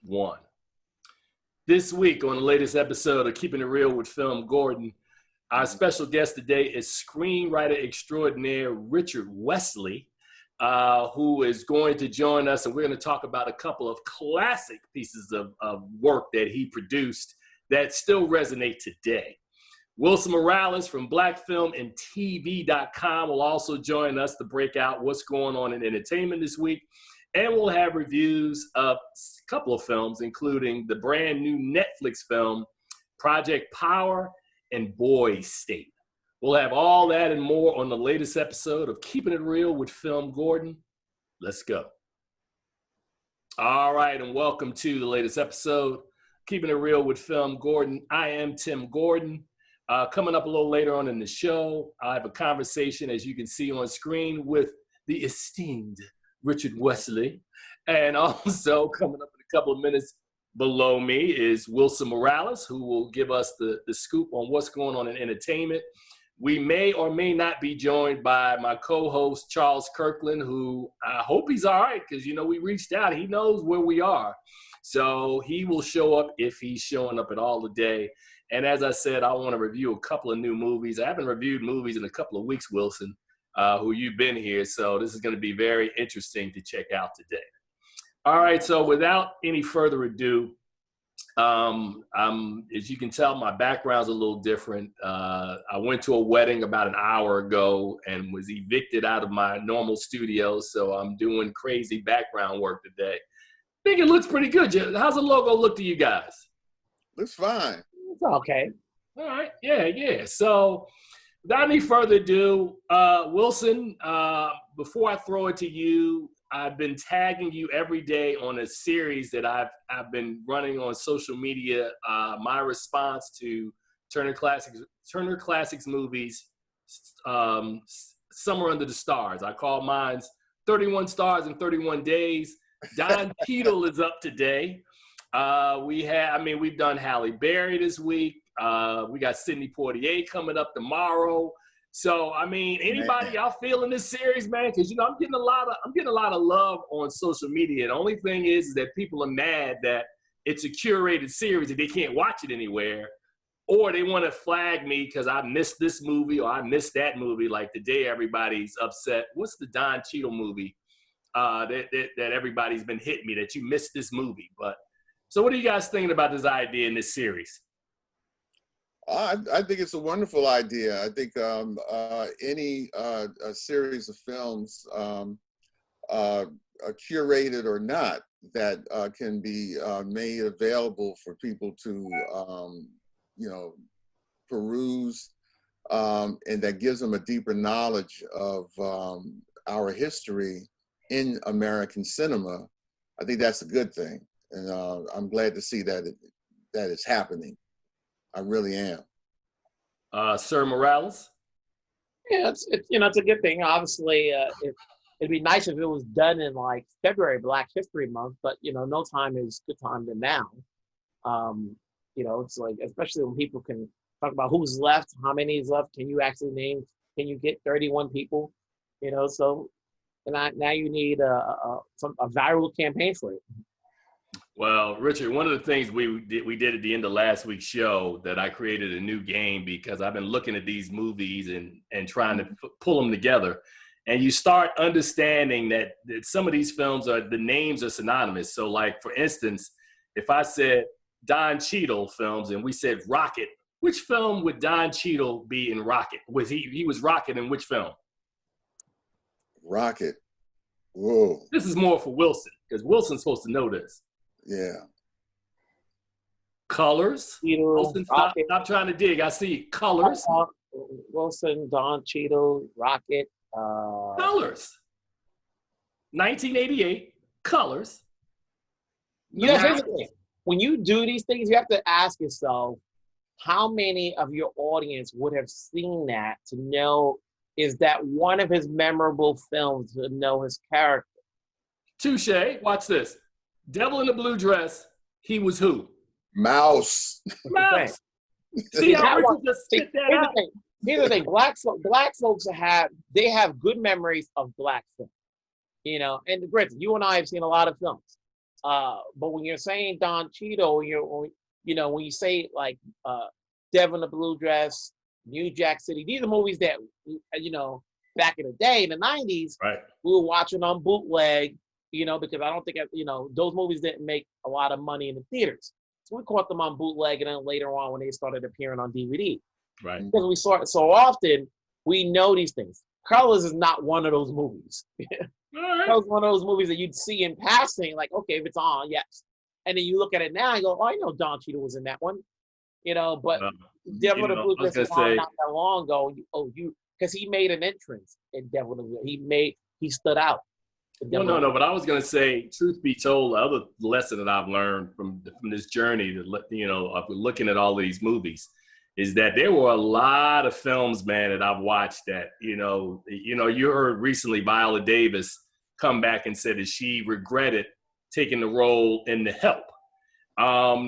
one. This week on the latest episode of Keeping It Real with FilmGordon, our special guest today is screenwriter extraordinaire Richard Wesley, who is going to join us, and we're going to talk about a couple of classic pieces of work that he produced that still resonate today. Wilson Morales from blackfilmandtv.com will also join us to break out what's going on in entertainment this week. And we'll have reviews of a couple of films, including the brand new Netflix film, Project Power and Boys State. We'll have all that and more on the latest episode of Keeping It Real with FilmGordon. Let's go. All right, and welcome to the latest episode, Keeping It Real with FilmGordon. I am Tim Gordon. Coming up a little later on in the show, I have a conversation, as you can see on screen, with the esteemed Richard Wesley. And also coming up in a couple of minutes below me is Wilson Morales, who will give us the scoop on what's going on in entertainment. We may or may not be joined by my co-host, Charles Kirkland, who I hope he's all right because, we reached out. He knows where we are. So he will show up if he's showing up at all today. And as I said, I want to review a couple of new movies. I haven't reviewed movies in a couple of weeks, Wilson, who you've been here. So this is going to be very interesting to check out today. All right. So without any further ado, as you can tell, my background's a little different. I went to a wedding about an hour ago and was evicted out of my normal studio. So I'm doing crazy background work today. I think it looks pretty good. How's the logo look to you guys? Looks fine. It's okay. All right. Yeah. So without any further ado, Wilson, before I throw it to you, I've been tagging you every day on a series that I've been running on social media. My response to Turner Classics movies, Summer Under the Stars. I call mine 31 Stars in 31 Days. Don Cheadle is up today. We've done Halle Berry this week. We got Sidney Poitier coming up tomorrow. So, anybody y'all feeling this series, man? Because I'm getting a lot of love on social media. The only thing is that people are mad that it's a curated series and they can't watch it anywhere, or they want to flag me because I missed this movie or I missed that movie. Like today, everybody's upset. What's the Don Cheadle movie that everybody's been hitting me that you missed this movie? But so, what are you guys thinking about this idea in this series? I think it's a wonderful idea. I think any a series of films, curated or not, that can be made available for people to, peruse, and that gives them a deeper knowledge of our history in American cinema. I think that's a good thing, and I'm glad to see that that is happening. I really am. Sir Morales? Yeah, it's a good thing. Obviously, it'd be nice if it was done in like February, Black History Month, but no time is good time than now. It's like, especially when people can talk about who's left, how many is left, can you actually name, can you get 31 people? So now you need a viral campaign for it. Well, Richard, one of the things we did at the end of last week's show that I created a new game because I've been looking at these movies and trying to pull them together. And you start understanding that some of these films the names are synonymous. So like, for instance, if I said Don Cheadle films and we said Rocket, which film would Don Cheadle be in Rocket? He was Rocket in which film? Rocket. Whoa. This is more for Wilson because Wilson's supposed to know this. Yeah. Colors. Wilson, stop trying to dig. I see Colors. Wilson, Don Cheadle, Rocket. Colors. 1988. Colors. Here's the thing. When you do these things, you have to ask yourself, how many of your audience would have seen that to know, is that one of his memorable films, to know his character? Touche. Watch this. Devil in the Blue Dress. He was who? Mouse. Mouse. See how Richard just spit that out? Here's the thing. Black folks have good memories of black film. And granted, you and I have seen a lot of films. But when you're saying Don Cheadle, when you say like Devil in the Blue Dress, New Jack City, these are movies that back in the day in the 90s, right, we were watching on bootleg, because I don't think those movies didn't make a lot of money in the theaters. So we caught them on bootleg, and then later on when they started appearing on DVD. right. Because we saw it so often, we know these things. Colors is not one of those movies. All That was one of those movies that you'd see in passing, like, okay, if it's on, yes. And then you look at it now and go, oh, I know Don Cheadle was in that one. But Devil in the Blue Dress was on not that long ago. Because he made an entrance in Devil in the Blue. He stood out. No, but I was going to say, truth be told, the other lesson that I've learned from this journey, of looking at all these movies, is that there were a lot of films, man, that I've watched that, you heard recently Viola Davis come back and said that she regretted taking the role in The Help.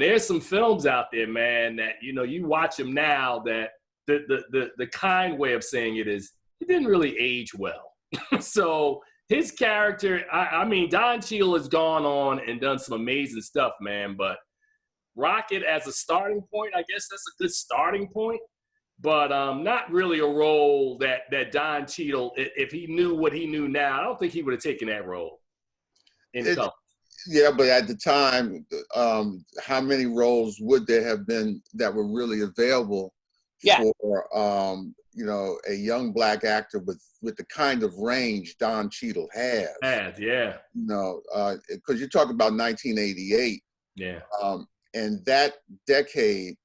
There's some films out there, man, that, you watch them now that the kind way of saying it is, it didn't really age well. So his character, I mean, Don Cheadle has gone on and done some amazing stuff, man, but Rocket as a starting point, I guess that's a good starting point, but not really a role that Don Cheadle, if he knew what he knew now, I don't think he would have taken that role. Yeah, but at the time, how many roles would there have been that were really available for a young Black actor with the kind of range Don Cheadle has? Yeah. Because you talk about 1988. Yeah. And that decade,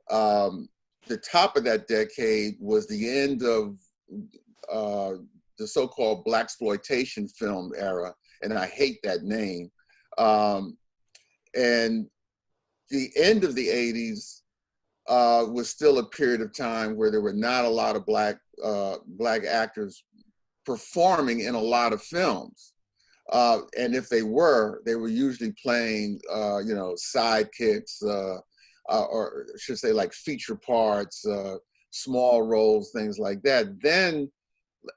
the top of that decade was the end of the so-called blaxploitation film era, and I hate that name. And the end of the 80s was still a period of time where there were not a lot of black actors performing in a lot of films. And if they were usually playing, sidekicks, or I should say like feature parts, small roles, things like that. Then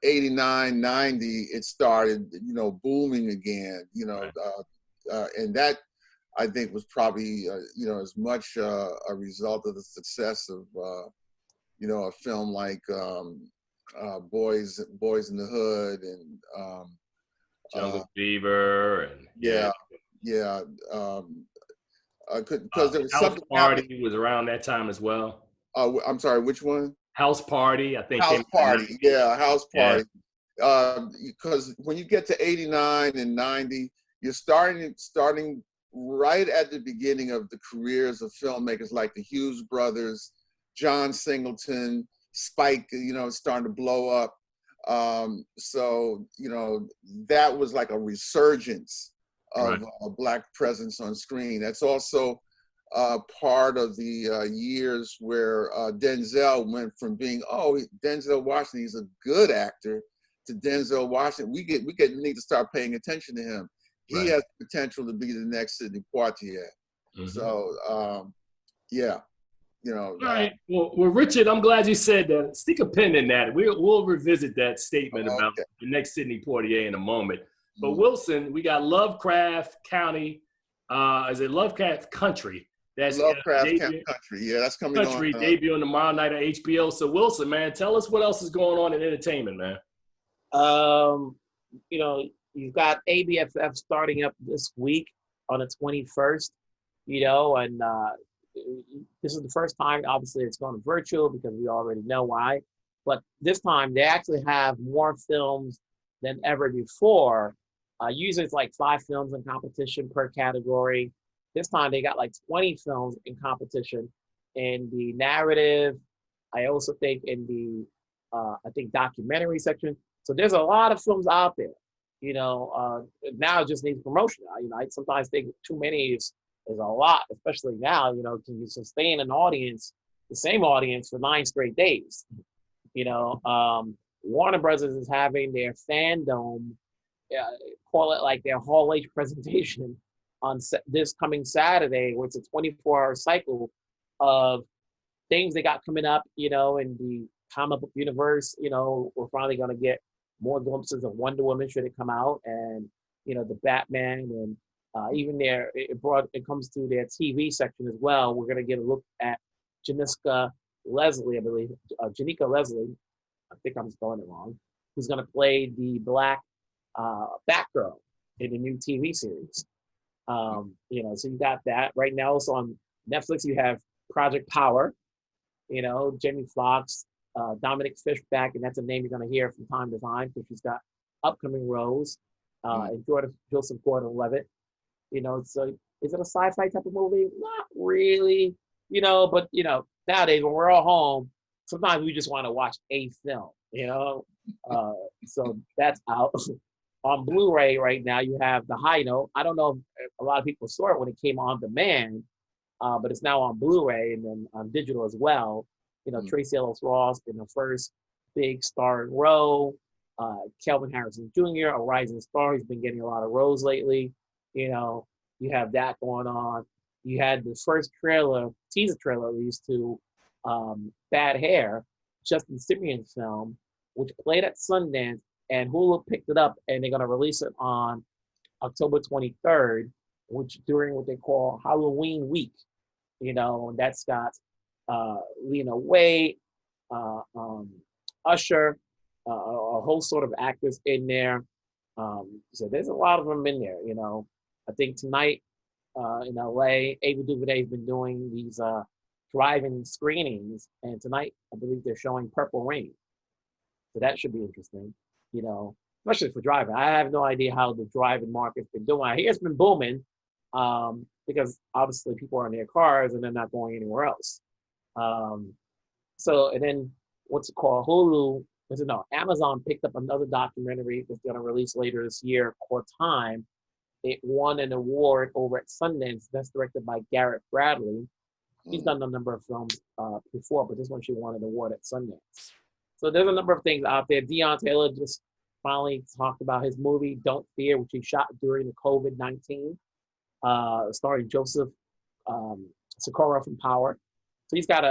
89, 90, it started, booming again, and that I think was probably, as much a result of the success of, a film like Boys in the Hood and Jungle Fever and because there was House something Party happening. was around that time as well. I'm sorry, which one? House Party, I think. House Party, House Party. Because when you get to 89 and 90, you're starting right at the beginning of the careers of filmmakers like the Hughes brothers, John Singleton, Spike, starting to blow up. So, that was like a resurgence of Black presence on screen. That's also part of the years where Denzel went from being, Denzel Washington, he's a good actor, to Denzel Washington. We need to start paying attention to him. He has potential to be the next Sidney Poitier. Mm-hmm. So, All right. Well, Richard, I'm glad you said that. Stick a pin in that. We'll revisit that statement about the next Sidney Poitier in a moment. But Wilson, we got Lovecraft County. Is it Lovecraft Country? That's Lovecraft Country. Yeah, that's coming on. Country debuting tomorrow night on HBO. So Wilson, man, tell us what else is going on in entertainment, man. You've got ABFF starting up this week on the 21st. And this is the first time, obviously, it's going virtual because we already know why. But this time, they actually have more films than ever before. Usually, it's like 5 films in competition per category. This time, they got like 20 films in competition in the narrative. I also think in the, documentary section. So there's a lot of films out there. Now it just needs promotion. I sometimes think too many is a lot, especially now. Can you sustain an audience, the same audience, for 9 straight days? Warner Brothers is having their fandom, call it like their Hall H presentation on this coming Saturday, where it's a 24-hour cycle of things they got coming up, in the comic book universe. We're finally going to get more glimpses of Wonder Woman should it come out, and, the Batman and Even there, it comes to their TV section as well. We're gonna get a look at Janika Leslie, I believe, Janika Leslie. I think I'm spelling it wrong. Who's gonna play the black Batgirl in the new TV series? You know, so you got that right now. Also on Netflix, you have Project Power. You know, Jamie Foxx, Dominic Fishback, and that's a name you're gonna hear from time to time because she's got upcoming roles. And Joseph Gordon-Levitt. You know, so is it a sci-fi type of movie? Not really. You know, but you know, nowadays when we're all home, sometimes we just want to watch a film. You know, so that's out. On Blu-ray right now, you have The High Note. I don't know if a lot of people saw it when it came on demand, but it's now on Blu-ray and then on digital as well. You know, Tracee Ellis Ross in the first big starring role. Kelvin Harrison Jr., a rising star. He's been getting a lot of roles lately. You know, you have that going on. You had the first teaser trailer at least, to Bad Hair, Justin Simion's film, which played at Sundance, and Hulu picked it up, and they're going to release it on October 23rd, which during what they call Halloween week. You know, and that's got Lena Waithe, Usher, a whole sort of actors in there. So there's a lot of them in there, you know. I think tonight in LA, Ava DuVernay's been doing these drive-in screenings, and tonight I believe they're showing Purple Rain. So that should be interesting, you know, especially for driving. I have no idea how the drive-in market's been doing. I hear it's been booming because obviously people are in their cars and they're not going anywhere else. So, and then what's it called? Hulu, Amazon picked up another documentary that's going to release later this year called Time. It won an award over at Sundance. That's directed by Garrett Bradley. He's done a number of films before, but this one she won an award at Sundance. So there's a number of things out there. Deion Taylor just finally talked about his movie Don't Fear, which he shot during the COVID-19, starring Joseph Sikora from Power. So he's got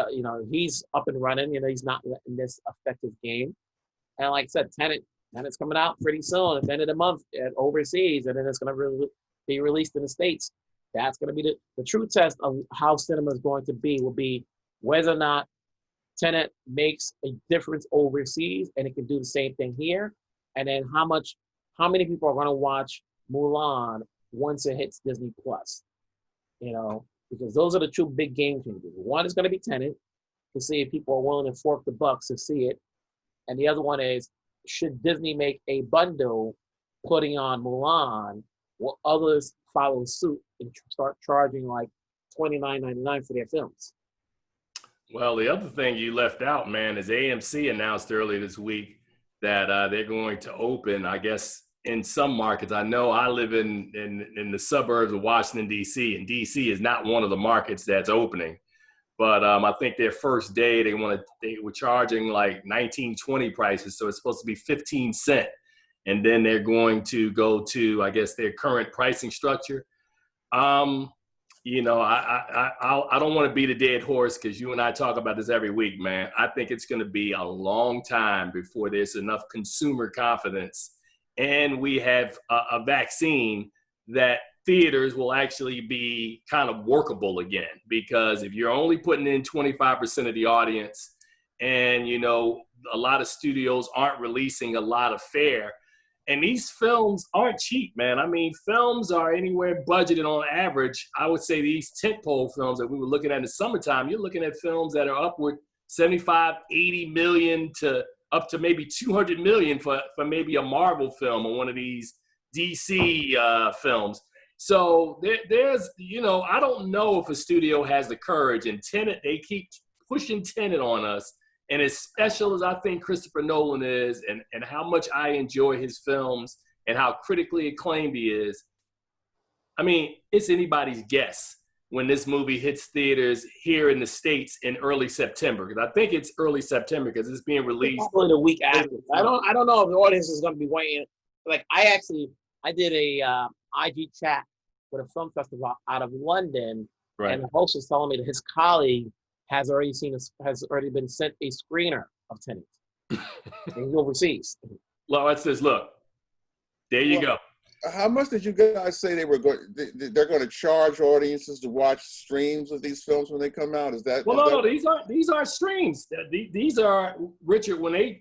he's up and running. You know, he's not letting this affect his game. And like I said, Tenet's coming out pretty soon at the end of the month overseas, and then it's going to be released in the States. That's going to be the true test of how cinema is going to be, will be whether or not Tenet makes a difference overseas and it can do the same thing here. And then how many people are going to watch Mulan once it hits Disney Plus, you know, because those are the two big game changers. One is going to be Tenet, to see if people are willing to fork the bucks to see it. And the other one is, should Disney make a bundle putting on Mulan, will others follow suit and start charging like $29.99 for their films? Well, the other thing you left out, man, is AMC announced earlier this week that they're going to open, I guess, in some markets. I know I live in the suburbs of Washington, D.C., and D.C. is not one of the markets that's opening. But I think their first day, they were charging like $19.20 prices, so it's supposed to be 15 cents. And then they're going to go to, I guess, their current pricing structure. You know, I don't want to beat a dead horse because you and I talk about this every week, man. I think it's going to be a long time before there's enough consumer confidence and we have a vaccine that theaters will actually be kind of workable again. Because if you're only putting in 25% of the audience and, you know, a lot of studios aren't releasing a lot of fare, and these films aren't cheap, man. I mean, films are anywhere budgeted on average. I would say these tentpole films that we were looking at in the summertime, you're looking at films that are upward 75, 80 million to up to maybe 200 million for maybe a Marvel film or one of these DC films. So there's, you know, I don't know if a studio has the courage, and Tenet, they keep pushing Tenet on us. And as special as I think Christopher Nolan is, and how much I enjoy his films and how critically acclaimed he is, I mean, it's anybody's guess when this movie hits theaters here in the States in early September. Because I think it's early September because it's being released. Probably the week after. I don't know if the audience is going to be waiting. Like I did a IG chat with a film festival out of London, right. And the host was telling me that his colleague has already been sent a screener of Tenet. And he's overseas. Well, it says, look, there you go. how much did you guys say they're going to charge audiences to watch streams of these films when they come out? Is that? Well, no, these aren't streams. These are, Richard, when they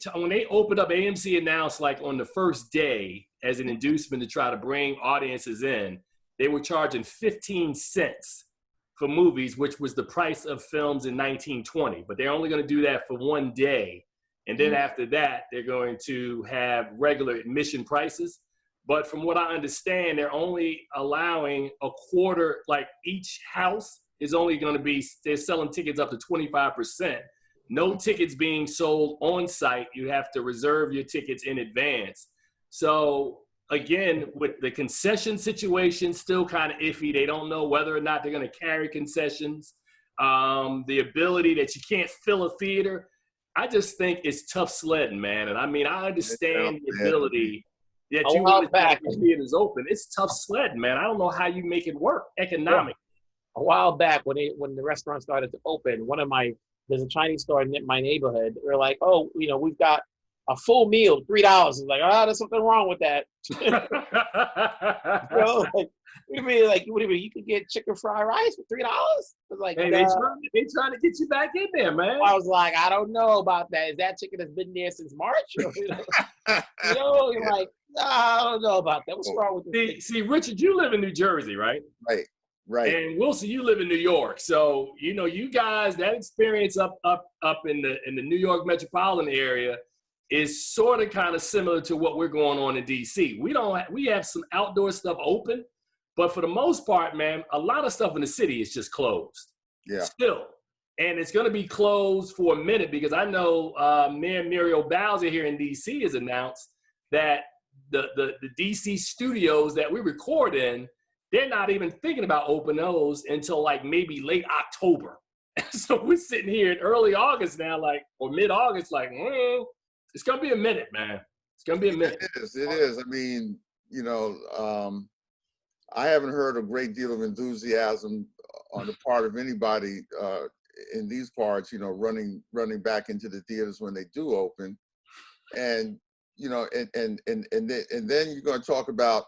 opened up, AMC announced like on the first day as an inducement to try to bring audiences in, they were charging 15 cents for movies, which was the price of films in 1920. But they're only going to do that for one day. And then after that, they're going to have regular admission prices. But from what I understand, they're only allowing a quarter, like each house is only going to be, they're selling tickets up to 25%. No tickets being sold on site. You have to reserve your tickets in advance. So again, with the concession situation still kind of iffy. They don't know whether or not they're going to carry concessions. The ability that you can't fill a theater. I just think it's tough sledding, man. And I mean, I understand the ability that you want to keep the theaters open. It's tough sledding, man. I don't know how you make it work economically. A while back when the restaurant started to open, there's a Chinese store in my neighborhood. We're like, oh, we've got a full meal, $3. It's like, there's something wrong with that. What do you mean, you could get chicken fried rice for $3? It's like, hey, they trying to get you back in there, man. I was like, I don't know about that. Is that chicken that's been there since March? You're like, nah, I don't know about that. What's wrong with this? See, Richard, you live in New Jersey, right? Right. And Wilson, you live in New York. So, you guys, that experience up in the New York metropolitan area is sort of kind of similar to what we're going on in DC. We have some outdoor stuff open, but for the most part, man, a lot of stuff in the city is just closed. Yeah. Still. And it's going to be closed for a minute because I know Mayor Muriel Bowser here in DC has announced that the DC studios that we record in, they're not even thinking about open those until like maybe late October. So we're sitting here in early August now, or mid-August, it's going to be a minute, man. It's going to be a minute. It is. I mean, I haven't heard a great deal of enthusiasm on the part of anybody in these parts, running back into the theaters when they do open. And, and then you're going to talk about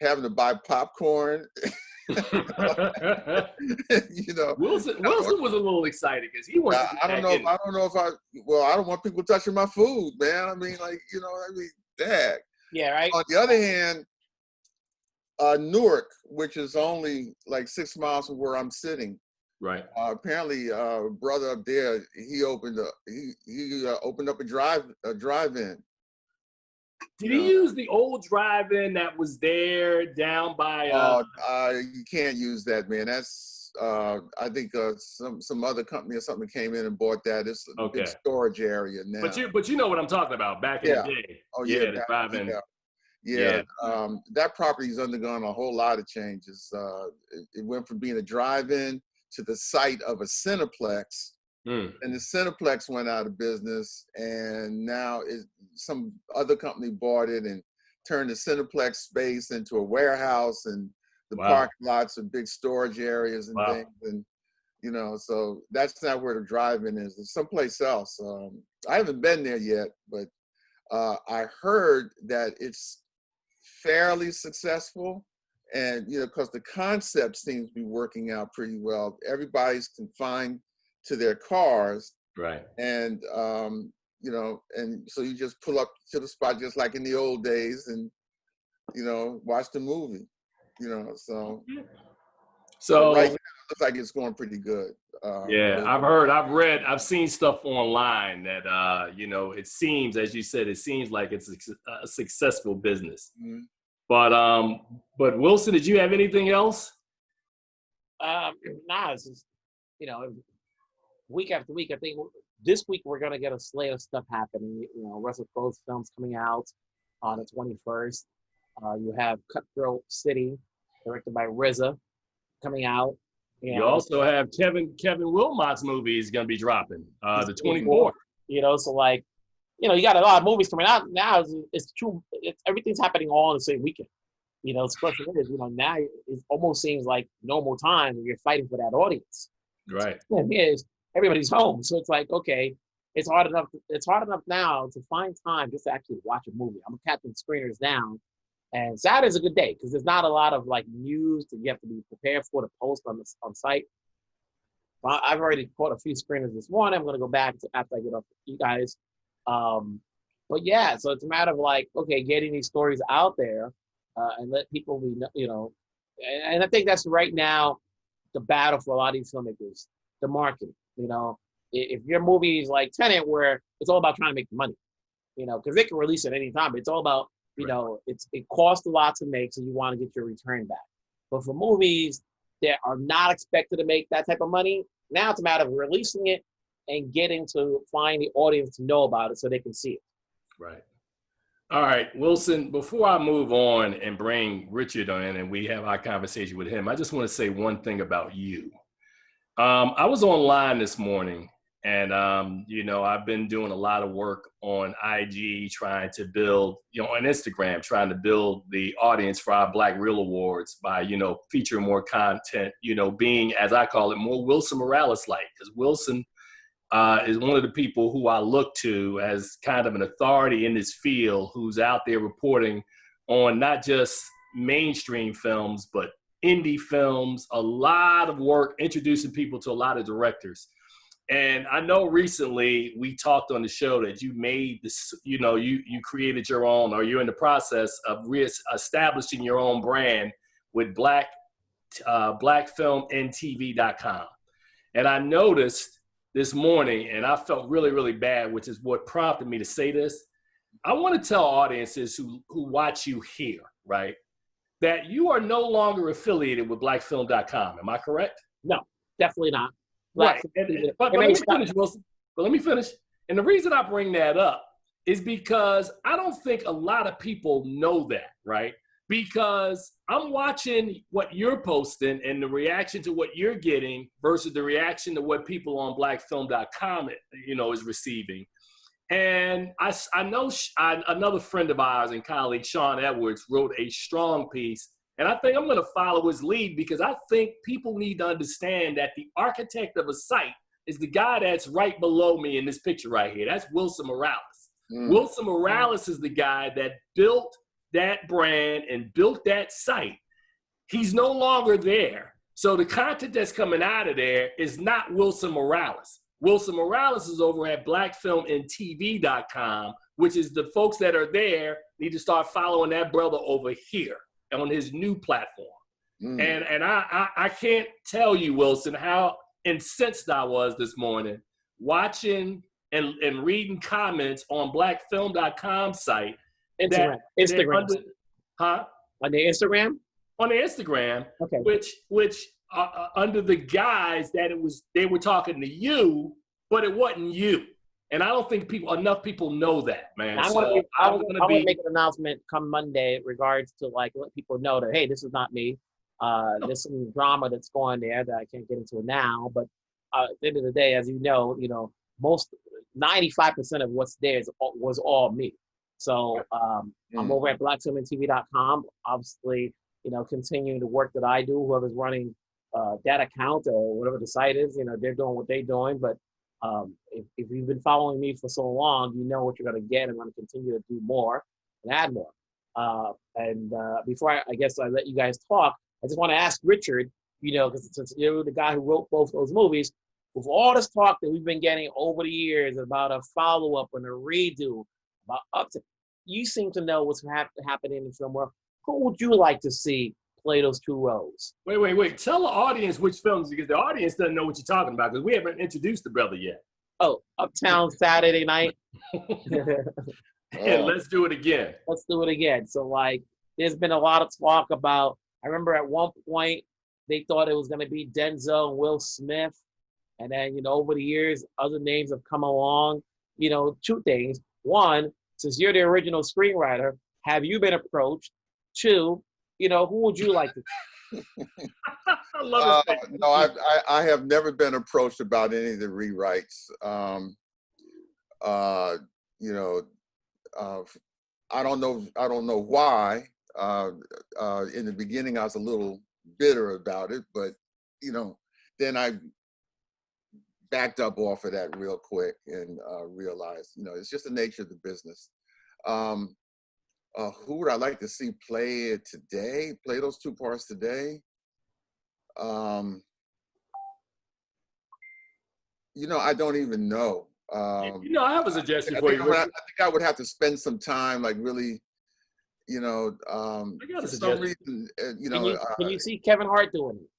having to buy popcorn. Wilson was a little excited because he wants. I don't want people touching my food, man. I mean, dag. Yeah, right. On the other hand, Newark, which is only like 6 miles from where I'm sitting, right? Apparently, a brother up there, he opened up a drive-in. Did he use the old drive-in that was there down by? You can't use that, man. That's I think some other company or something came in and bought that. It's a big storage area now. But you know what I'm talking about back in the day. Oh yeah, the drive-in. Yeah. That property's undergone a whole lot of changes. It went from being a drive-in to the site of a Cineplex. And the Cineplex went out of business, and now some other company bought it and turned the Cineplex space into a warehouse, and the parking lots are big storage areas and things. And so that's not where the drive-in is. It's someplace else. I haven't been there yet, but I heard that it's fairly successful, and because the concept seems to be working out pretty well. Everybody's confined to their cars, right? And and so you just pull up to the spot just like in the old days, and watch the movie. So right now it looks like it's going pretty good. I've seen stuff online that it seems, as you said, it seems like it's a successful business. Mm-hmm. But Wilson, did you have anything else? It's just week after week. I think this week we're gonna get a slate of stuff happening. Russell Crowe's film's coming out on the 21st. You have Cutthroat City, directed by RZA, coming out. You also have Kevin Wilmot's movie is gonna be dropping the 24th. You got a lot of movies coming out now. It's true. Everything's happening all in the same weekend. The question is, now it almost seems like normal time when you're fighting for that audience. Right. It is. Everybody's home, so it's like, okay, it's hard enough now to find time just to actually watch a movie. I'm counting screeners down, And Saturday's a good day because there's not a lot of like news that you have to be prepared for to post on site. I've already caught a few screeners this morning. I'm gonna go back to after I get off with you guys. But yeah, so it's a matter of like, okay, getting these stories out there and let people be, and I think that's right now the battle for a lot of these filmmakers, the marketing. If your movie is like Tenet, where it's all about trying to make the money, because they can release it any time. But it's all about, it costs a lot to make, so you want to get your return back. But for movies that are not expected to make that type of money, now it's a matter of releasing it and getting to find the audience to know about it so they can see it. Right. All right, Wilson, before I move on and bring Richard on and we have our conversation with him, I just want to say one thing about you. I was online this morning and, I've been doing a lot of work on IG trying to build, on Instagram, trying to build the audience for our Black Reel Awards by, featuring more content, being, as I call it, more Wilson Morales-like, because Wilson is one of the people who I look to as kind of an authority in this field, who's out there reporting on not just mainstream films, but indie films, a lot of work introducing people to a lot of directors. And I know recently we talked on the show that you made this, you created your own, or you're in the process of reestablishing your own brand with blackfilmandtv.com. And I noticed this morning, and I felt really, really bad, which is what prompted me to say this. I want to tell audiences who watch you here, right, that you are no longer affiliated with blackfilm.com. Am I correct? No, definitely not. Right. But let me finish, Wilson. But let me finish. And the reason I bring that up is because I don't think a lot of people know that, right? Because I'm watching what you're posting and the reaction to what you're getting versus the reaction to what people on blackfilm.com, is receiving. And I know another friend of ours and colleague, Sean Edwards, wrote a strong piece. And I think I'm going to follow his lead because I think people need to understand that the architect of a site is the guy that's right below me in this picture right here. That's Wilson Morales. Wilson Morales is the guy that built that brand and built that site. He's no longer there. So the content that's coming out of there is not Wilson Morales. Wilson Morales is over at blackfilmandtv.com, which is the folks that are there need to start following that brother over here on his new platform. And I can't tell you, Wilson, how incensed I was this morning watching and reading comments on blackfilm.com site. Instagram. On the Instagram? On the Instagram, okay. Which under the guise that they were talking to you, but it wasn't you. And I don't think enough people know that, man. I want to make an announcement come Monday in regards to like let people know that, hey, this is not me. There's some drama that's going there that I can't get into now. But at the end of the day, as you know, most 95% of what's there was all me. So I'm over at blackfilmandtv.com, obviously, continuing the work that I do. Whoever's running that account or whatever the site is, they're doing what they're doing. But if you've been following me for so long, you know what you're going to get. I'm going to continue to do more and add more. Before I guess I let you guys talk, I just want to ask Richard, because since you're the guy who wrote both those movies, with all this talk that we've been getting over the years about a follow-up and a redo, about Uptown, you seem to know what's happening in the film world. Who would you like to see play those two roles? Wait. Tell the audience which films, because the audience doesn't know what you're talking about, because we haven't introduced the brother yet. Oh, Uptown Saturday night. And let's do it again. Let's do it again. So, like, there's been a lot of talk about, I remember at one point, they thought it was going to be Denzel and Will Smith. And then, over the years, other names have come along. Two things. One, since you're the original screenwriter, have you been approached? Two, who would you like to? I love it. No, I have never been approached about any of the rewrites. I don't know why. In the beginning, I was a little bitter about it, but then I backed up off of that real quick and realized, it's just the nature of the business. Who would I like to see play it today? Play those two parts today? You know, I don't even know. You know, I have a suggestion for you. I think I would have to spend some time, like really, you know, for some reason, you know. Can you see Kevin Hart doing it?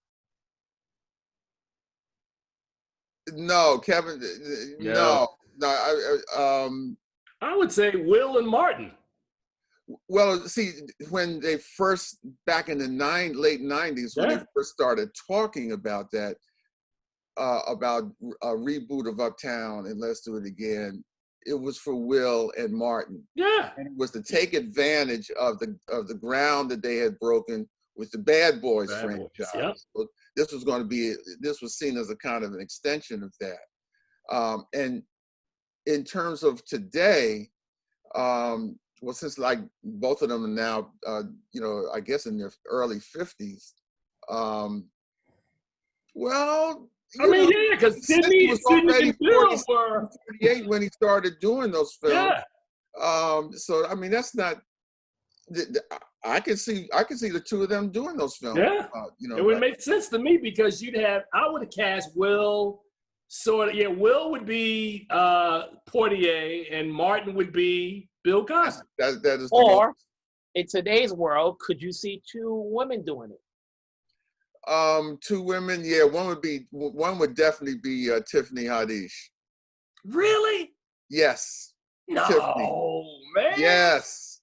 No, Kevin. Yeah. No. I would say Will and Martin. Well, see, when they first, back in the late 90s, when they first started talking about that, about a reboot of Uptown and Let's Do It Again, it was for Will and Martin. Yeah. And it was to take advantage of the ground that they had broken with the Bad Boys franchise. Yep. So this was seen as a kind of an extension of that. And in terms of today, well, since like both of them are now, you know, I guess in their early 50s, well, I mean, yeah, because Sidney was and already Bill were 48 when he started doing those films. Yeah. So I mean, that's not. I can see the two of them doing those films. Yeah. You know, it would make sense to me because I would have cast Will. Will would be Portier and Martin would be Bill Cosby. That is. Or in today's world, could you see two women doing it? Two women, yeah. One would definitely be Tiffany Haddish. Really? Yes. No, Tiffany. man. Yes.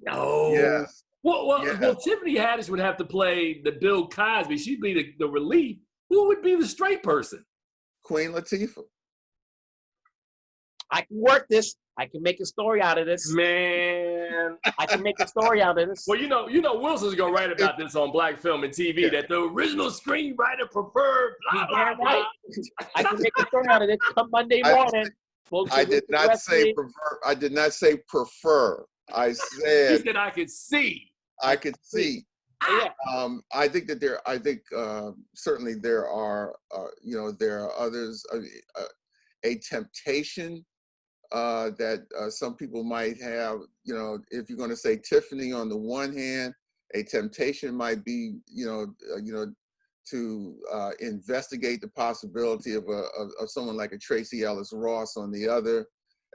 No. Yes. Well, Tiffany Haddish would have to play the Bill Cosby. She'd be the relief. Who would be the straight person? Queen Latifah. I can work this. I can make a story out of this. Man. I can make a story out of this. Well, you know, Wilson's going to write about this on Black Film and TV, that the original screenwriter preferred, blah, blah, blah. I can make a story out of this come Monday morning. I did not say prefer. I did not say prefer. I said. He said I could see. I could see. Yeah. I think that certainly there are, you know, there are others, a temptation that some people might have, you know, if you're going to say Tiffany on the one hand, a temptation might be, you know, to investigate the possibility of someone like a Tracy Ellis Ross on the other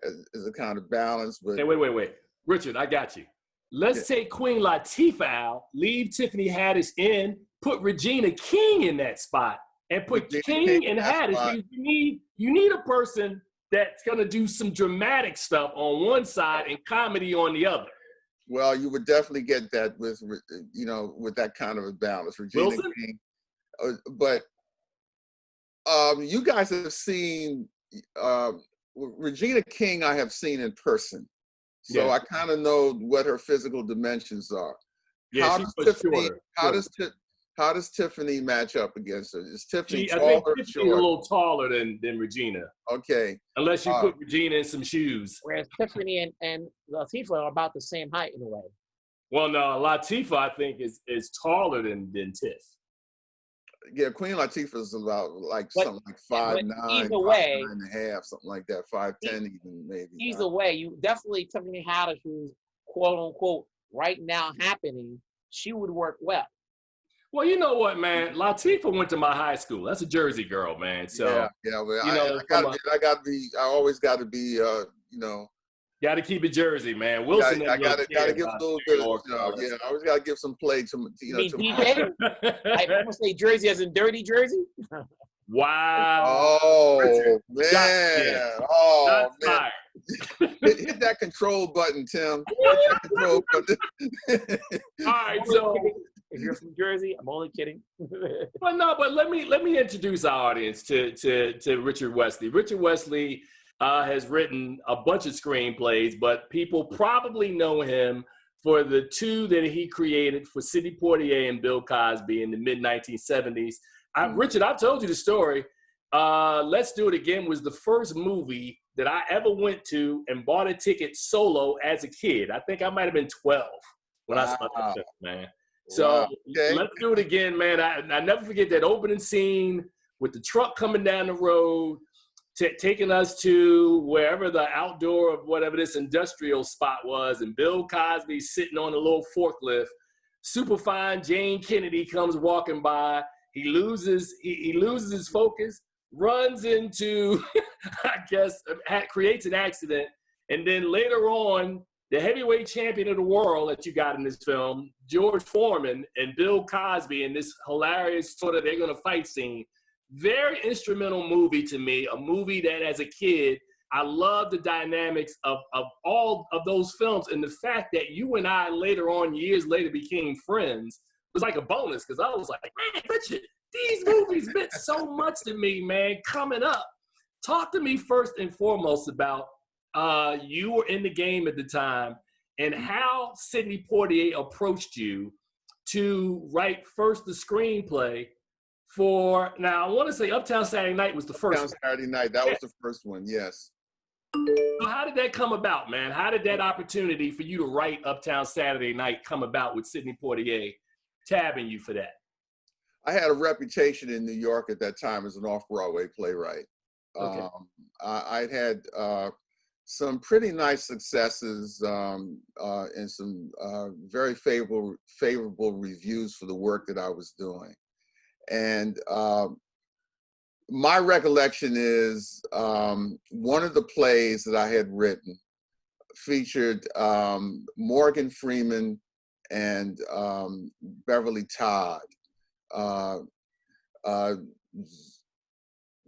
as a kind of balance. But hey, wait, Richard, I got you. Let's take Queen Latifah out, leave Tiffany Haddish in, put Regina King in that spot, and put King and Haddish. Because you need a person that's gonna do some dramatic stuff on one side and comedy on the other. Well, you would definitely get that with, you know, with that kind of a balance. Regina Wilson? King, but you guys have seen Regina King. I have seen in person, so I kind of know what her physical dimensions are. Yeah, How does Tiffany match up against her? Is Tiffany I taller think or Tiffany's short? a little taller than Regina. Okay. Unless you put Regina in some shoes. Whereas Tiffany and Latifah are about the same height in a way. Well, no, Latifah I think is taller than Tiff. Yeah, Queen Latifah is about something like 5'9", 5'9.5", something like that, 5'10" even maybe. Either way, you definitely Tiffany Haddish, who's quote unquote right now happening, she would work well. Well, you know what, man? Latifah went to my high school. That's a Jersey girl, man. So yeah. Well, you know, I always got to be, you know. Got to keep it Jersey, man. Wilson. I got to give a little bit. You know, I always got to give some play to, you know. DJ? I almost say Jersey as in dirty Jersey. Wow. Oh man. Oh man. Hit that control button, Tim. Hit that control button. All right, so if you're from Jersey, I'm only kidding. But let me introduce our audience to Richard Wesley. Richard Wesley has written a bunch of screenplays, but people probably know him for the two that he created for Sidney Poitier and Bill Cosby in the mid-1970s. Richard, I've told you the story. Let's Do It Again was the first movie that I ever went to and bought a ticket solo as a kid. I think I might have been 12 when I saw that film, man. So Let's Do It Again, man. I never forget that opening scene with the truck coming down the road. taking us to wherever the outdoor of whatever this industrial spot was, and Bill Cosby sitting on a little forklift. Superfine Jane Kennedy comes walking by. He loses his focus, runs into, I guess, creates an accident, and then later on, the heavyweight champion of the world that you got in this film, George Foreman and Bill Cosby, in this hilarious sort of they're gonna fight scene. Very instrumental movie to me, a movie that as a kid, I loved the dynamics of all of those films, and the fact that you and I later on, years later, became friends was like a bonus, because I was like, man, Richard, these movies meant so much to me, man, coming up. Talk to me first and foremost about you were in the game at the time and how Sidney Poitier approached you to write first the screenplay for, now I want to say Uptown Saturday Night was the first. Uptown Saturday Night, that was the first one, yes. So how did that come about, man? How did that opportunity for you to write Uptown Saturday Night come about with Sidney Poitier tabbing you for that? I had a reputation in New York at that time as an off-Broadway playwright. Okay. I'd had some pretty nice successes and some very favorable reviews for the work that I was doing. And my recollection is one of the plays that I had written featured Morgan Freeman and Beverly Todd.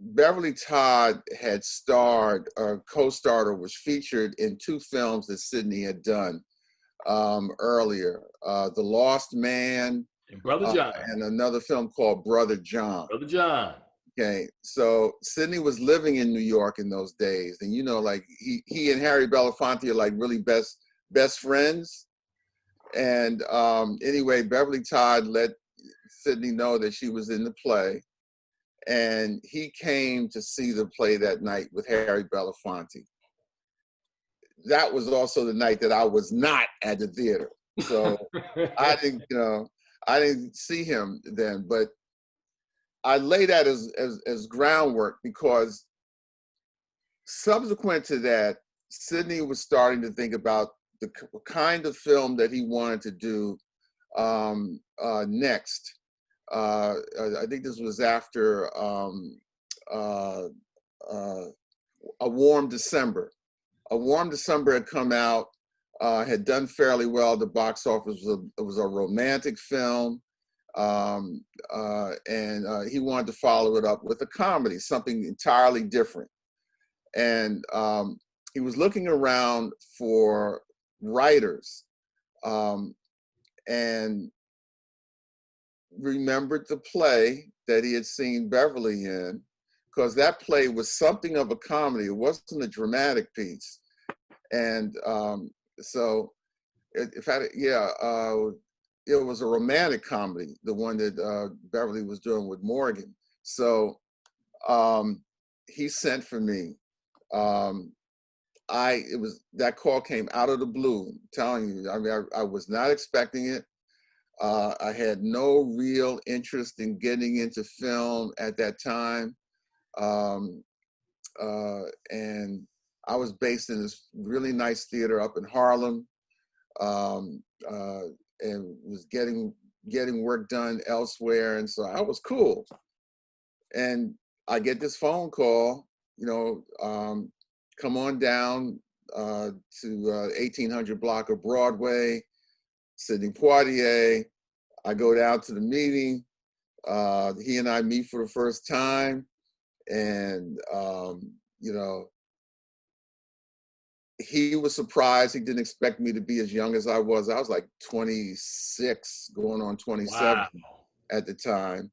Beverly Todd had starred or co-starred or was featured in two films that Sidney had done earlier, The Lost Man And Brother John. and another film called Brother John. Brother John. Okay, so Sidney was living in New York in those days, and you know, like he and Harry Belafonte are like really best friends. And anyway, Beverly Todd let Sidney know that she was in the play, and he came to see the play that night with Harry Belafonte. That was also the night that I was not at the theater, so I didn't see him then, but I lay that as groundwork, because subsequent to that, Sidney was starting to think about the kind of film that he wanted to do next. I think this was after A Warm December. A Warm December had come out, had done fairly well at the box office. It was a romantic film. And he wanted to follow it up with a comedy, something entirely different. And he was looking around for writers and remembered the play that he had seen Beverly in, because that play was something of a comedy. It wasn't a dramatic piece. And so it was a romantic comedy, the one that Beverly was doing with Morgan. So he sent for me. That call came out of the blue, I'm telling you. I mean, I was not expecting it. I had no real interest in getting into film at that time. And I was based in this really nice theater up in Harlem. And was getting work done elsewhere, and so I was cool. And I get this phone call, come on down to 1800 block of Broadway, Sidney Poitier. I go down to the meeting. He and I meet for the first time, and he was surprised. He didn't expect me to be as young as I was. I was like 26, going on 27 at the time.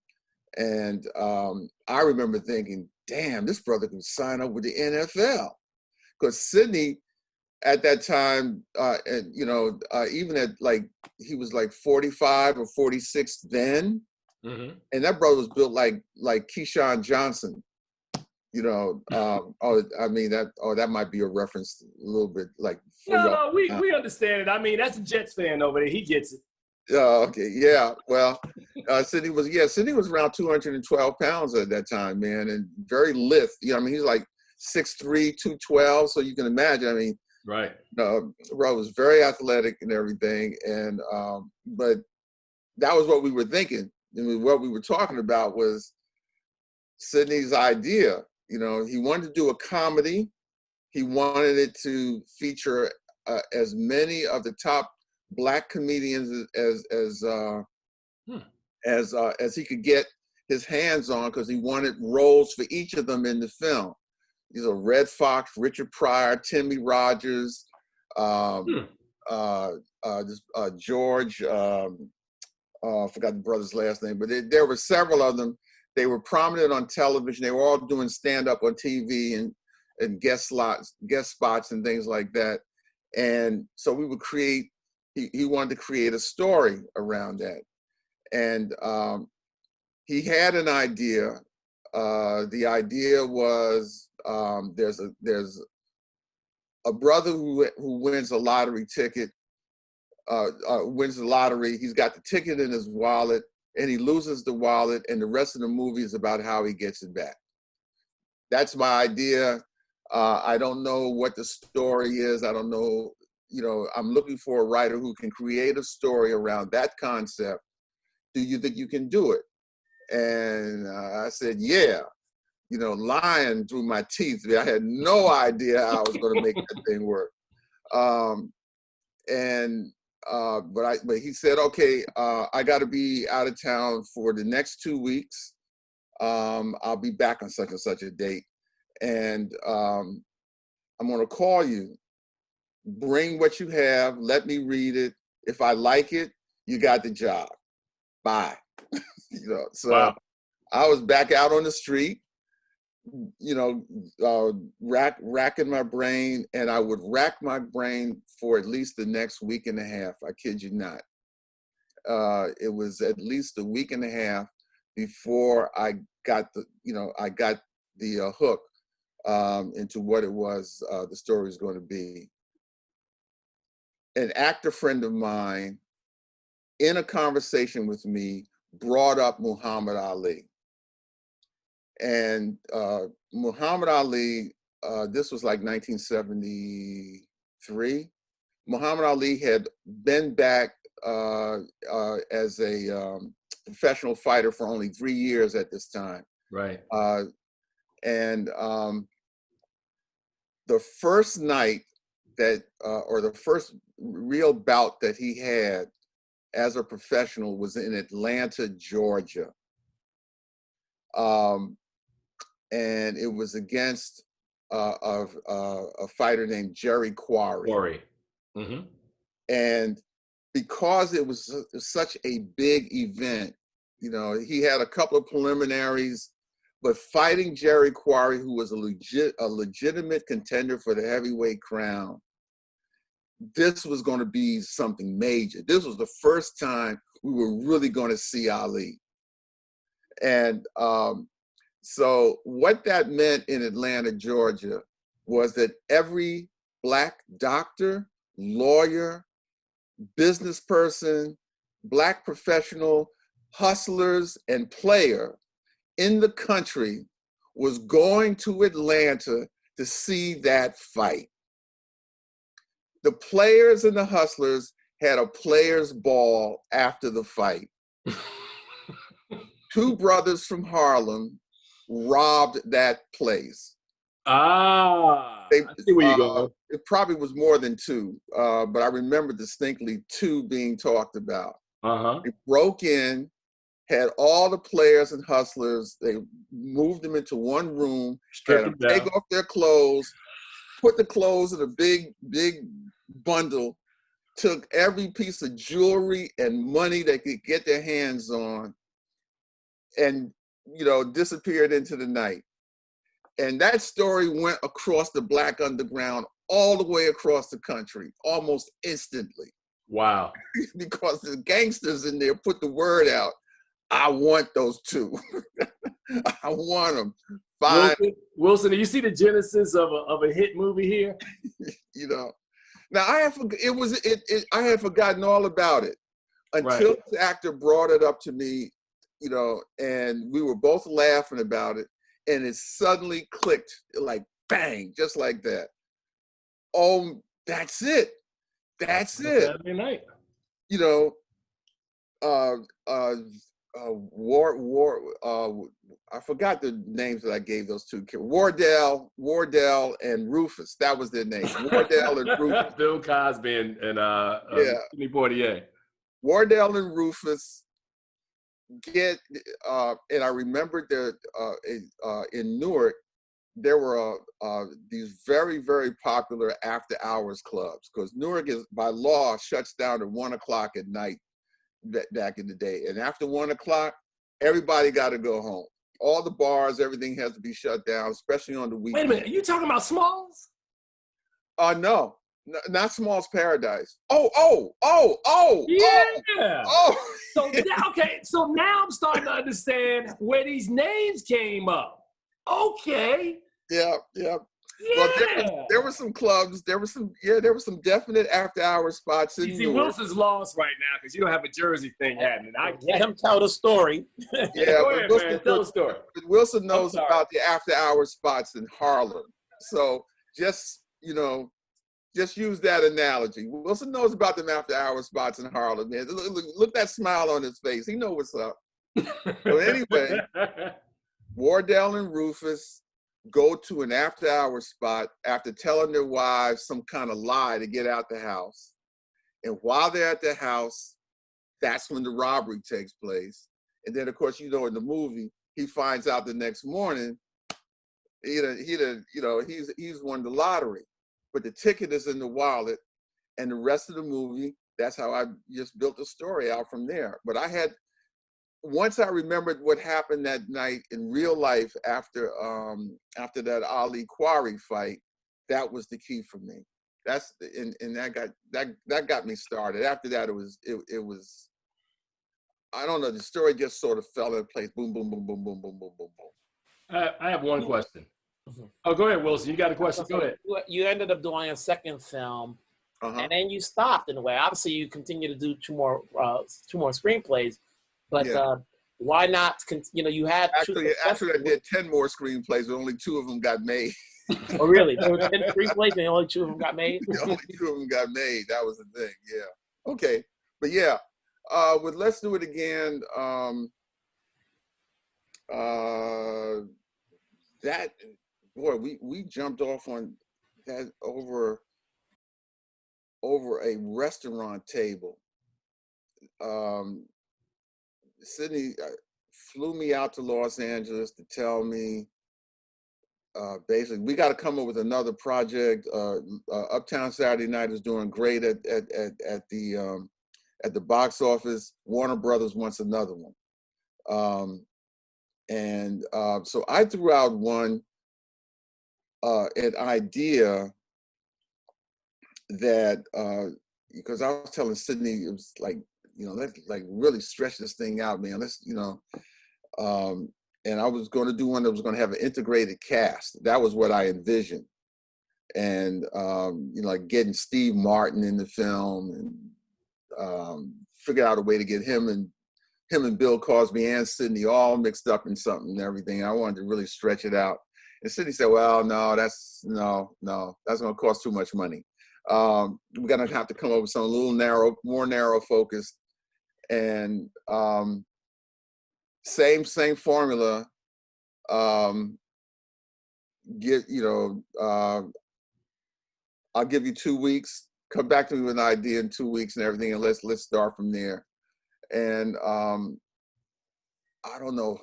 And I remember thinking, damn, this brother can sign up with the NFL. Because Sidney, at that time, even at he was like 45 or 46 then. Mm-hmm. And that brother was built like Keyshawn Johnson. That might be a reference a little bit like. No, we understand it. I mean, that's a Jets fan over there. He gets it. Okay, yeah. Well, Sidney was around 212 pounds at that time, man, and very lithe. He's like 6'3", 212. So you can imagine, I mean, Right. Bro was very athletic and everything. And, but that was what we were thinking. I mean, what we were talking about was Sidney's idea. You know, he wanted to do a comedy. He wanted it to feature as many of the top Black comedians as he could get his hands on, because he wanted roles for each of them in the film. These are Red Fox, Richard Pryor, Timmy Rogers, George. I forgot the brother's last name, but there were several of them. They were prominent on television. They were all doing stand-up on TV and guest spots and things like that. And so we would create, he wanted to create a story around that. And he had an idea. The idea was there's a brother who wins a lottery ticket, wins the lottery. He's got the ticket in his wallet, and he loses the wallet, and the rest of the movie is about how he gets it back. That's my idea. I don't know what the story is. I don't know, you know, I'm looking for a writer who can create a story around that concept. Do you think you can do it? And I said, yeah. You know, lying through my teeth. I had no idea how I was going to make that thing work. But he said, okay, I got to be out of town for the next 2 weeks. I'll be back on such and such a date. And I'm going to call you. Bring what you have. Let me read it. If I like it, you got the job. Bye. You know, so wow. I was back out on the street, you know, racking my brain, and I would rack my brain for at least the next week and a half. I kid you not. It was at least a week and a half before I got the hook into what it was the story was going to be. An actor friend of mine, in a conversation with me, brought up Muhammad Ali. And Muhammad Ali, this was like 1973. Muhammad Ali had been back as a professional fighter for only 3 years at this time. Right. And the first night that, or the first real bout that he had as a professional was in Atlanta, Georgia. And it was against a fighter named Jerry Quarry. Mm-hmm. And because it was such a big event, you know, he had a couple of preliminaries, but fighting Jerry Quarry, who was a legitimate contender for the heavyweight crown, this was going to be something major. This was the first time we were really going to see Ali. And so what that meant in Atlanta, Georgia, was that every Black doctor, lawyer, business person, Black professional, hustlers, and player in the country was going to Atlanta to see that fight. The players and the hustlers had a players' ball after the fight. Two brothers from Harlem robbed that place. I see where you go. It probably was more than two, but I remember distinctly two being talked about. They broke in, had all the players and hustlers. They moved them into one room, had them take off their clothes, put the clothes in a big bundle, took every piece of jewelry and money they could get their hands on, and, you know, disappeared into the night. And that story went across the Black underground all the way across the country, almost instantly. Wow. Because the gangsters in there put the word out, I want those two. I want them. Fine. Wilson, do you see the genesis of a hit movie here? You know, now I had forgotten all about it until the actor brought it up to me, you know, and we were both laughing about it, and it suddenly clicked, like bang, just like that. Oh, that's it. That's it. Saturday night. You know, I forgot the names that I gave those two kids. Wardell and Rufus. That was their name. Wardell and Rufus. Bill Cosby and Sidney Poitier. Wardell and Rufus get, and I remembered that in Newark, there were these very, very popular after hours clubs, because Newark is by law shuts down at 1 o'clock at night back in the day. And after 1 o'clock, everybody got to go home. All the bars, everything has to be shut down, especially on the weekends. Wait a minute, are you talking about Smalls? No, not Small's Paradise. Oh. Yeah. So now I'm starting to understand where these names came up. Okay. Yeah. Well, there were some clubs. There were some definite after-hours spots in See, Newark. Wilson's lost right now because you don't have a Jersey thing happening. Let him tell the story. Yeah, Go ahead, man. Tell the story. But Wilson knows about the after-hours spots in Harlem. So just use that analogy. Wilson knows about them after-hours spots in Harlem, man. Look that smile on his face. He knows what's up. So anyway, Wardell and Rufus go to an after-hours spot after telling their wives some kind of lie to get out the house. And while they're at the house, that's when the robbery takes place. And then, of course, in the movie, he finds out the next morning, he's won the lottery. But the ticket is in the wallet, and the rest of the movie, that's how I just built the story out from there. But once I remembered what happened that night in real life after that Ali Quarry fight, that was the key for me. That got me started. After that, it was I don't know, the story just sort of fell in place. Boom, boom, boom, boom, boom, boom, boom, boom, boom. I have one question. Oh, go ahead, Wilson. You got a question? Go ahead. You ended up doing a second film, and then you stopped in a way. Obviously, you continue to do two more screenplays. But why not? You had actually I did 10 more screenplays, but only 2 of them got made. Oh, really? There were 10 screenplays, and only 2 of them got made. Only 2 of them got made. That was the thing. Yeah. Okay. But yeah, with Let's Do It Again. That boy, we jumped off on that over a restaurant table. Sydney flew me out to Los Angeles to tell me, basically, we got to come up with another project. Uptown Saturday Night is doing great at the box office. Warner Brothers wants another one, so I threw out an idea that because I was telling Sydney, it was like, let's like really stretch this thing out, man. Let's, and I was going to do one that was going to have an integrated cast. That was what I envisioned. And, like getting Steve Martin in the film and figure out a way to get him and Bill Cosby and Sydney all mixed up in something and everything. I wanted to really stretch it out. And Sydney said, well, no, that's going to cost too much money. We're going to have to come up with something a little more narrow focused. And same formula. I'll give you 2 weeks. Come back to me with an idea in 2 weeks and everything, and let's start from there. And I don't know.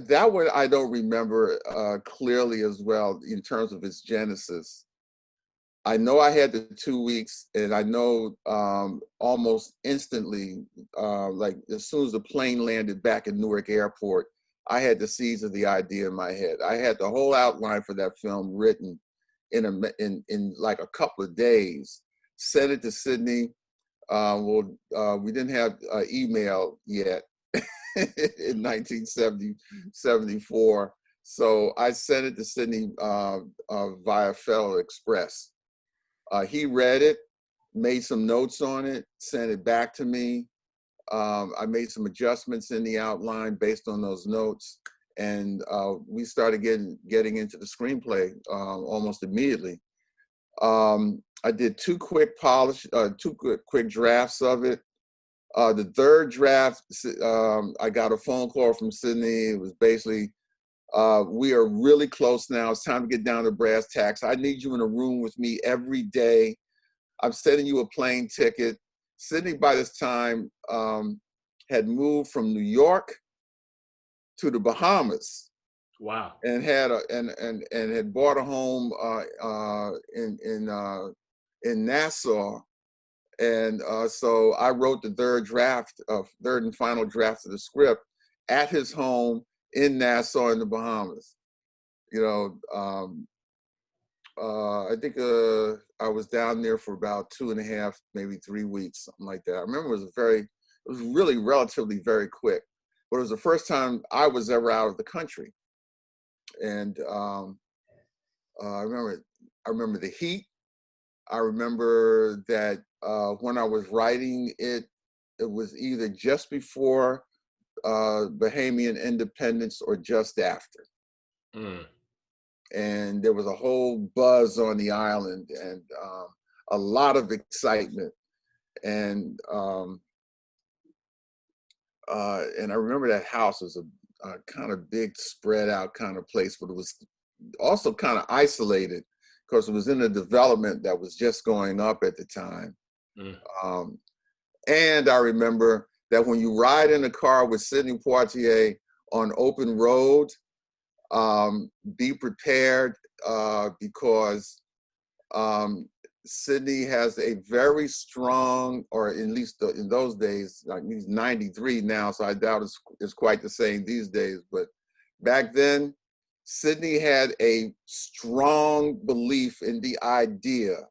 That one I don't remember clearly as well in terms of its genesis. I know I had the 2 weeks, and I know almost instantly, like as soon as the plane landed back in Newark Airport, I had the seeds of the idea in my head. I had the whole outline for that film written in like a couple of days. Sent it to Sydney. We didn't have email yet in 1974. So I sent it to Sydney via Federal Express. He read it, made some notes on it, sent it back to me. I made some adjustments in the outline based on those notes. and we started getting into the screenplay almost immediately. I did two quick drafts of it. The third draft, I got a phone call from Sydney. It was basically, we are really close now. It's time to get down to brass tacks. I need you in a room with me every day. I'm sending you a plane ticket. Sydney, by this time, had moved from New York to the Bahamas. Wow. And had had bought a home in Nassau. And so I wrote the third and final draft of the script at his home in Nassau in the Bahamas. You know, I think I was down there for about 2.5, maybe 3 weeks, something like that. I remember it was really relatively very quick, but it was the first time I was ever out of the country. And I remember the heat. I remember that when I was writing it, it was either just before Bahamian independence or just after. Mm. And there was a whole buzz on the island and a lot of excitement. And I remember that house was a kind of big spread out kind of place, but it was also kind of isolated because it was in a development that was just going up at the time. Mm. And I remember that when you ride in a car with Sidney Poitier on open road, be prepared because Sidney has a very strong, or at least in those days, like he's 93 now, so I doubt it's quite the same these days, but back then, Sidney had a strong belief in the idea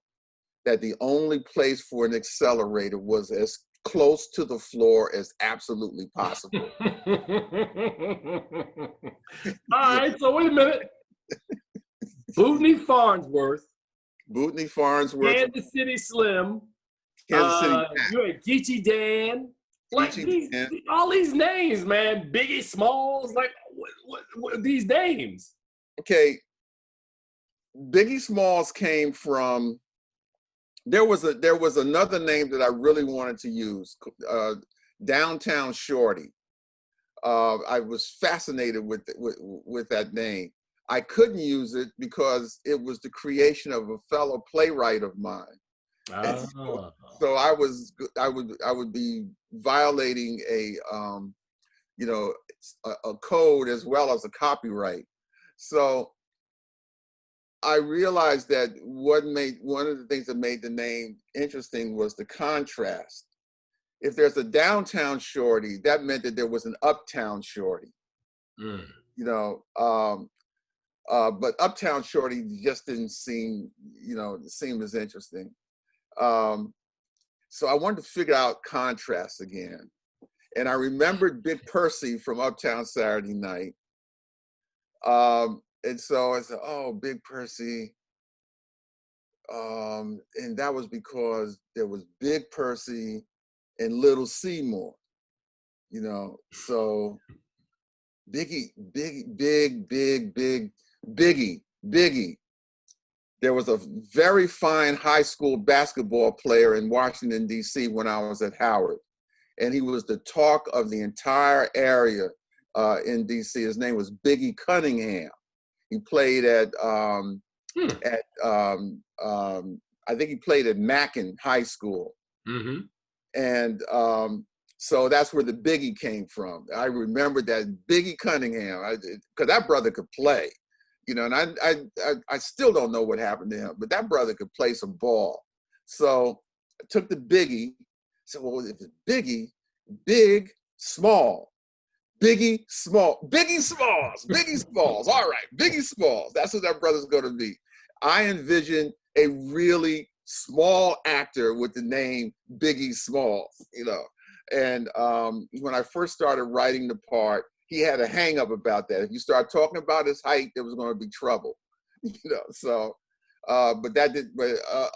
that the only place for an accelerator was as close to the floor as absolutely possible. All right, so wait a minute. Bootney Farnsworth, Kansas City Slim, Kansas City you're a Geechee Dan, like all these names, man. Biggie Smalls, like what these names? Okay, Biggie Smalls came from. There was another name that I really wanted to use, Downtown Shorty. I was fascinated with that name. I couldn't use it because it was the creation of a fellow playwright of mine. Oh. So I would be violating a code as well as a copyright. So I realized that one of the things that made the name interesting was the contrast. If there's a downtown Shorty, that meant that there was an uptown Shorty. Mm. You know, but Uptown Shorty just didn't seem as interesting. So I wanted to figure out contrast again. And I remembered Big Percy from Uptown Saturday Night. And so I said, oh, Big Percy. And that was because there was Big Percy and Little Seymour, so Biggie. There was a very fine high school basketball player in Washington, D.C. when I was at Howard. And he was the talk of the entire area in D.C. His name was Biggie Cunningham. He played at I think he played at Mackin High School. Mm-hmm. And so that's where the Biggie came from. I remember that Biggie Cunningham, because that brother could play, and I still don't know what happened to him, but that brother could play some ball. So I took the Biggie, said, well, if it's Biggie, big, small. Biggie Smalls. All right, Biggie Smalls. That's what that brother's going to be. I envisioned a really small actor with the name Biggie Smalls, And when I first started writing the part, he had a hang up about that. If you start talking about his height, there was going to be trouble, So, but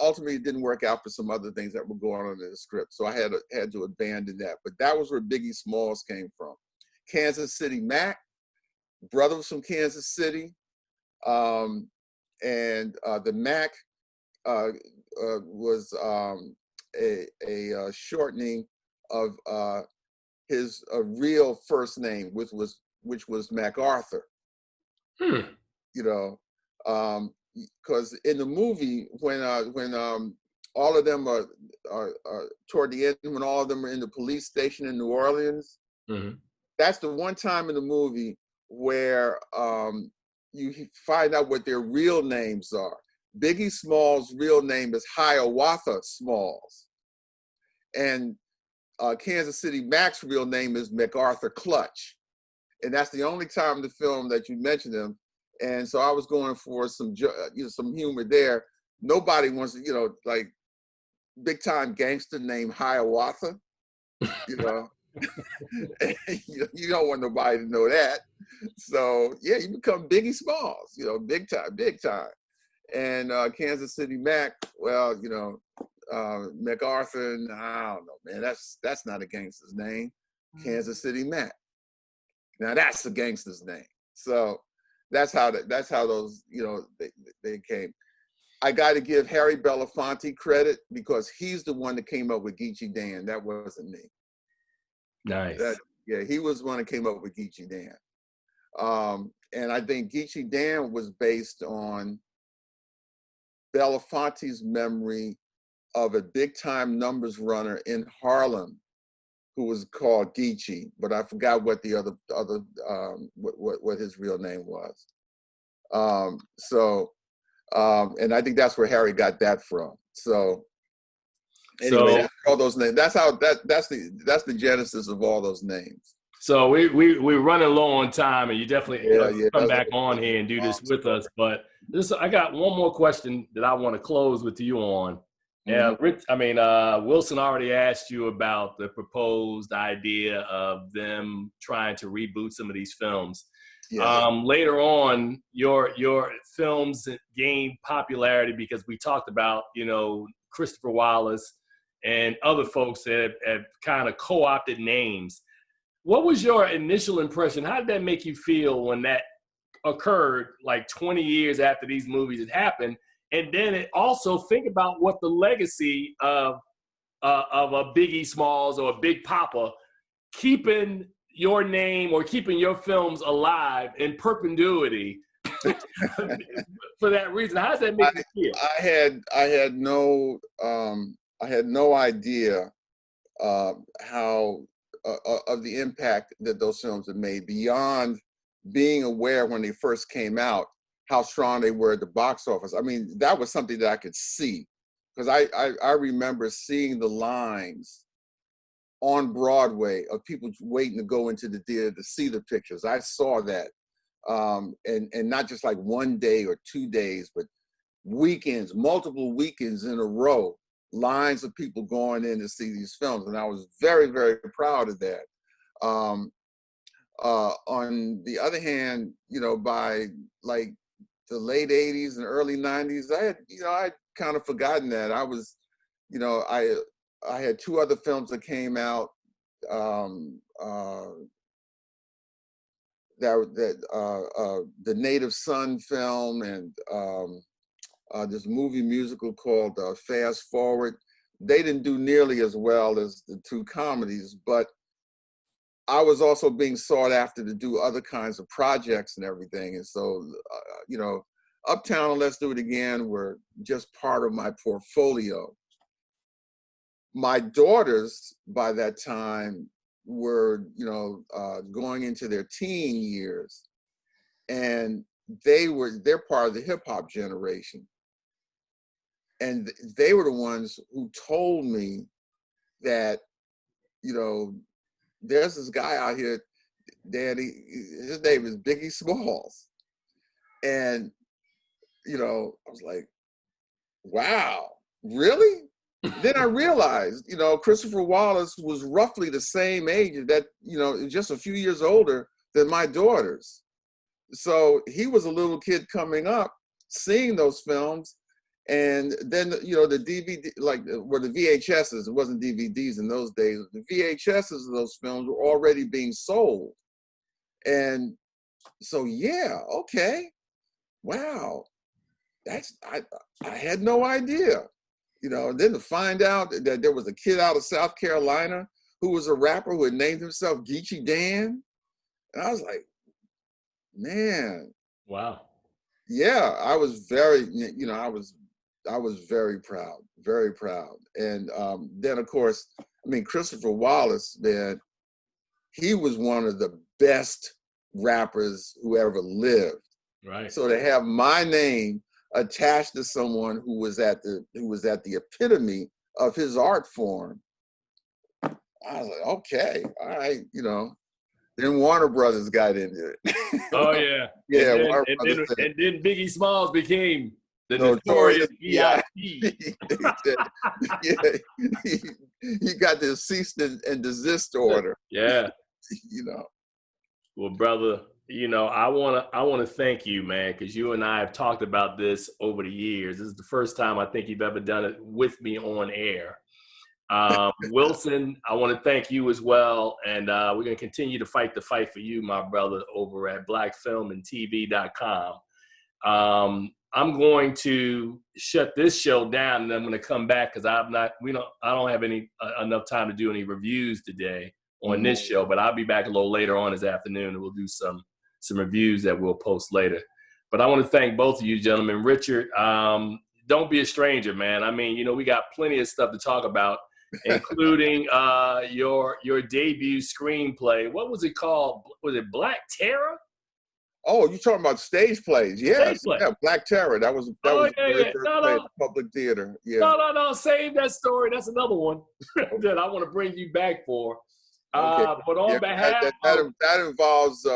ultimately it didn't work out for some other things that were going on in the script. So I had to abandon that. But that was where Biggie Smalls came from. Kansas City Mac, Brothers from Kansas City, and the Mac was a shortening of his real first name, which was MacArthur. Hmm. You know, because in the movie when all of them are toward the end, when all of them are in the police station in New Orleans, Mm-hmm. that's the one time in the movie where you find out what their real names are. Biggie Smalls' real name is Hiawatha Smalls, and Kansas City Mac's real name is MacArthur Clutch, and that's the only time in the film that you mention them. And so I was going for some humor there. Nobody wants to, like big time gangster named Hiawatha, you know. You don't want nobody to know that. So yeah, you become Biggie Smalls, big time. And Kansas City Mac, well, MacArthur, I don't know, man. That's not a gangster's name. Kansas City Mac. Now that's a gangster's name. So that's how those, they came. I got to give Harry Belafonte credit because he's the one that came up with Geechee Dan. That wasn't me. Nice. Yeah, he was the one that came up with Geechee Dan. And I think Geechee Dan was based on Belafonte's memory of a big time numbers runner in Harlem who was called Geechee, but I forgot what the other what his real name was. And I think that's where Harry got that from. So anyway, that's all those names. That's the genesis of all those names. So we're running low on time, and you definitely come back on here and do this with us. But I got one more question that I want to close with you on. Mm-hmm. Wilson already asked you about the proposed idea of them trying to reboot some of these films. Yeah. Later on, your films gained popularity because we talked about, Christopher Wallace and other folks that have kind of co-opted names. What was your initial impression? How did that make you feel when that occurred, like 20 years after these movies had happened? And then it also think about what the legacy of a Biggie Smalls or a Big Papa keeping your name or keeping your films alive in perpetuity for that reason. How does that make you feel? I had no idea how of the impact that those films have made beyond being aware when they first came out how strong they were at the box office. I mean, that was something that I could see because I remember seeing the lines on Broadway of people waiting to go into the theater to see the pictures. I saw that. And not just like one day or 2 days, but weekends, multiple weekends in a row, lines of people going in to see these films. And I was very, very proud of that. On the other hand, by like the late 80s and early 90s, I'd kind of forgotten that. I was, I had 2 other films that came out the Native Son film and this movie musical called Fast Forward. They didn't do nearly as well as the 2 comedies, but I was also being sought after to do other kinds of projects and everything. And so, Uptown and Let's Do It Again were just part of my portfolio. My daughters by that time were, going into their teen years, and they're part of the hip hop generation. And they were the ones who told me that, there's this guy out here, Daddy, his name is Biggie Smalls. And, I was like, wow, really? Then I realized, Christopher Wallace was roughly the same age that, just a few years older than my daughters. So he was a little kid coming up, seeing those films. And then, the DVD, the VHSs, it wasn't DVDs in those days, the VHSs of those films were already being sold. And So yeah, okay, wow, I had no idea, and then to find out that there was a kid out of South Carolina who was a rapper who had named himself Geechee Dan, and I was like, man, Wow. yeah, I was very, I was very proud, and then of course, I mean, Christopher Wallace, man, he was one of the best rappers who ever lived. Right. So to have my name attached to someone who was at the epitome of his art form, I was like, okay, all right, Then Warner Brothers got into it. Oh yeah. Yeah, And then, Warner and Brothers then, said, and then Biggie Smalls became the notorious notorious B.I.G. B.I.G. They said, yeah, he got this cease and desist order. Yeah. You know. Well, brother, I wanna thank you, man, because you and I have talked about this over the years. This is the first time I think you've ever done it with me on air. Wilson, I want to thank you as well, and we're going to continue to fight the fight for you, my brother, over at blackfilmandtv.com. I'm going to shut this show down, and I'm going to come back because I don't have enough time to do any reviews today on this show, but I'll be back a little later on this afternoon, and we'll do some reviews that we'll post later. But I want to thank both of you, gentlemen. Richard, don't be a stranger, man. I mean, we got plenty of stuff to talk about, including your debut screenplay. What was it called? Was it Black Terror? Oh, you're talking about stage plays? Yes, Stage play. Yeah, Black Terror. That was the very first play at the Public Theater. Yeah. No. Save that story. That's another one that I want to bring you back for. Okay. But on behalf that involves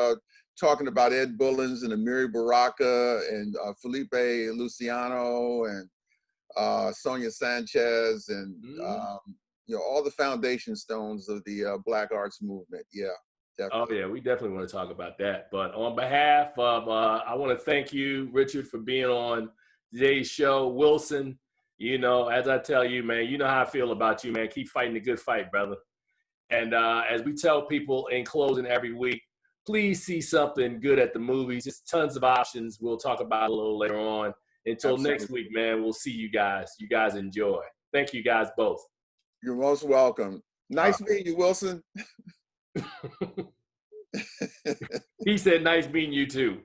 talking about Ed Bullins and Amiri Baraka and Felipe Luciano and Sonia Sanchez and all the foundation stones of the Black arts movement. Yeah, definitely. Oh yeah, we definitely want to talk about that. But on behalf of, I want to thank you, Richard, for being on today's show. Wilson, as I tell you, man, you know how I feel about you, man. Keep fighting the good fight, brother. And as we tell people in closing every week, please see something good at the movies. Just tons of options. We'll talk about it a little later on. Until next week, man, we'll see you guys. You guys enjoy. Thank you guys both. You're most welcome. Nice meeting you, Wilson. He said, nice meeting you too.